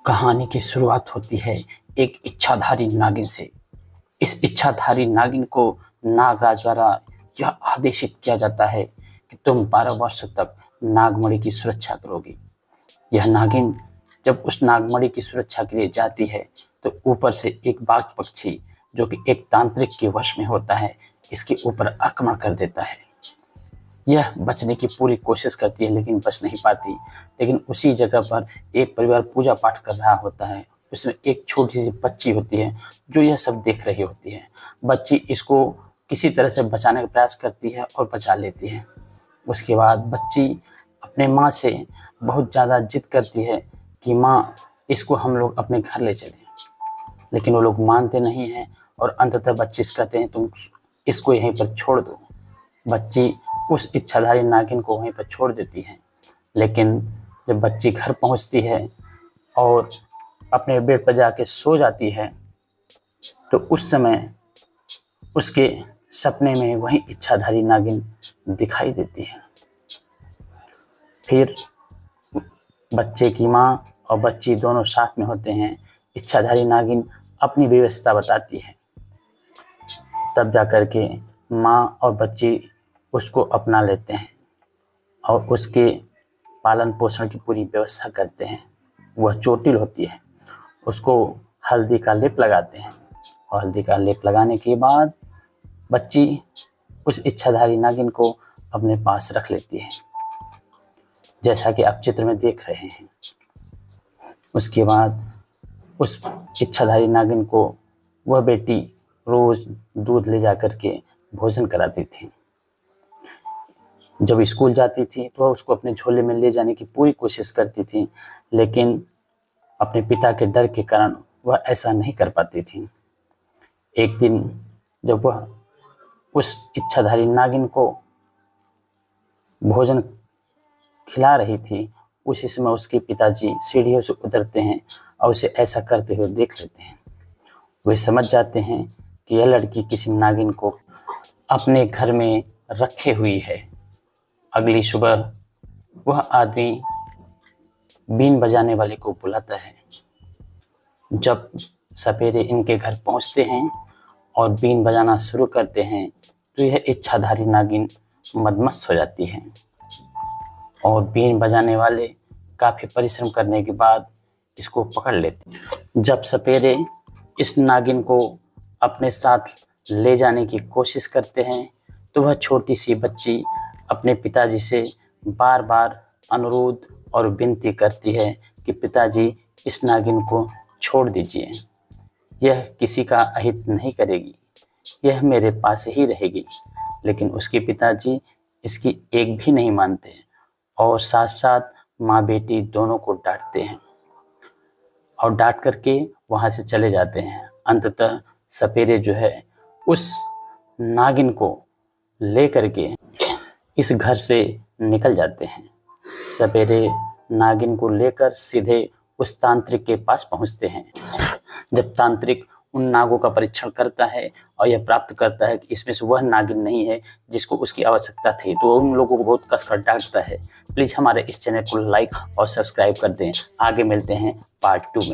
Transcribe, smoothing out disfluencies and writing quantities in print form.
कहानी की शुरुआत होती है एक इच्छाधारी नागिन से। इस इच्छाधारी नागिन को नागराज द्वारा यह आदेशित किया जाता है कि तुम 12 वर्षों तक नागमणि की सुरक्षा करोगी। यह नागिन जब उस नागमणि की सुरक्षा के लिए जाती है तो ऊपर से एक बाघ पक्षी जो कि एक तांत्रिक के वश में होता है इसके ऊपर आक्रमण कर देता है। यह बचने की पूरी कोशिश करती है लेकिन बच नहीं पाती। लेकिन उसी जगह पर एक परिवार पूजा पाठ कर रहा होता है। उसमें एक छोटी सी बच्ची होती है जो यह सब देख रही होती है। बच्ची इसको किसी तरह से बचाने का प्रयास करती है और बचा लेती है। उसके बाद बच्ची अपने माँ से बहुत ज़्यादा जिद करती है कि माँ, इसको हम लोग अपने घर ले चलें, लेकिन वो लोग मानते नहीं हैं और अंततः बच्ची से कहते हैं तुम इसको यहीं पर छोड़ दो। बच्ची उस इच्छाधारी नागिन को वहीं पर छोड़ देती है। लेकिन जब बच्ची घर पहुंचती है और अपने बेड पर जाके सो जाती है तो उस समय उसके सपने में वही इच्छाधारी नागिन दिखाई देती है। फिर बच्चे की माँ और बच्ची दोनों साथ में होते हैं। इच्छाधारी नागिन अपनी व्यवस्था बताती है, तब जा कर के माँ और बच्ची उसको अपना लेते हैं और उसके पालन पोषण की पूरी व्यवस्था करते हैं। वह चोटिल होती है, उसको हल्दी का लेप लगाते हैं और हल्दी का लेप लगाने के बाद बच्ची उस इच्छाधारी नागिन को अपने पास रख लेती है, जैसा कि आप चित्र में देख रहे हैं। उसके बाद उस इच्छाधारी नागिन को वह बेटी रोज दूध ले जा कर के भोजन कराती थी। जब स्कूल जाती थी तो वह उसको अपने झोले में ले जाने की पूरी कोशिश करती थी, लेकिन अपने पिता के डर के कारण वह ऐसा नहीं कर पाती थी। एक दिन जब वह उस इच्छाधारी नागिन को भोजन खिला रही थी, उसी समय उसके पिताजी सीढ़ियों से उतरते हैं और उसे ऐसा करते हुए देख लेते हैं। वे समझ जाते हैं कि यह लड़की किसी नागिन को अपने घर में रखे हुई है। अगली सुबह वह आदमी बीन बजाने वाले को बुलाता है। जब सपेरे इनके घर पहुंचते हैं और बीन बजाना शुरू करते हैं तो यह इच्छाधारी नागिन मदमस्त हो जाती है और बीन बजाने वाले काफ़ी परिश्रम करने के बाद इसको पकड़ लेते हैं। जब सपेरे इस नागिन को अपने साथ ले जाने की कोशिश करते हैं तो वह छोटी सी बच्ची अपने पिताजी से बार बार अनुरोध और विनती करती है कि पिताजी इस नागिन को छोड़ दीजिए, यह किसी का अहित नहीं करेगी, यह मेरे पास ही रहेगी। लेकिन उसके पिताजी इसकी एक भी नहीं मानते और साथ साथ माँ बेटी दोनों को डांटते हैं और डांट करके वहाँ से चले जाते हैं। अंततः सपेरे जो है उस नागिन को ले करके इस घर से निकल जाते हैं। सपेरे नागिन को लेकर सीधे उस तांत्रिक के पास पहुंचते हैं। जब तांत्रिक उन नागों का परीक्षण करता है और यह प्राप्त करता है कि इसमें से वह नागिन नहीं है जिसको उसकी आवश्यकता थी, तो उन लोगों को बहुत कसकर डांटता है। प्लीज़ हमारे इस चैनल को लाइक और सब्सक्राइब कर दें। आगे मिलते हैं पार्ट 2 में।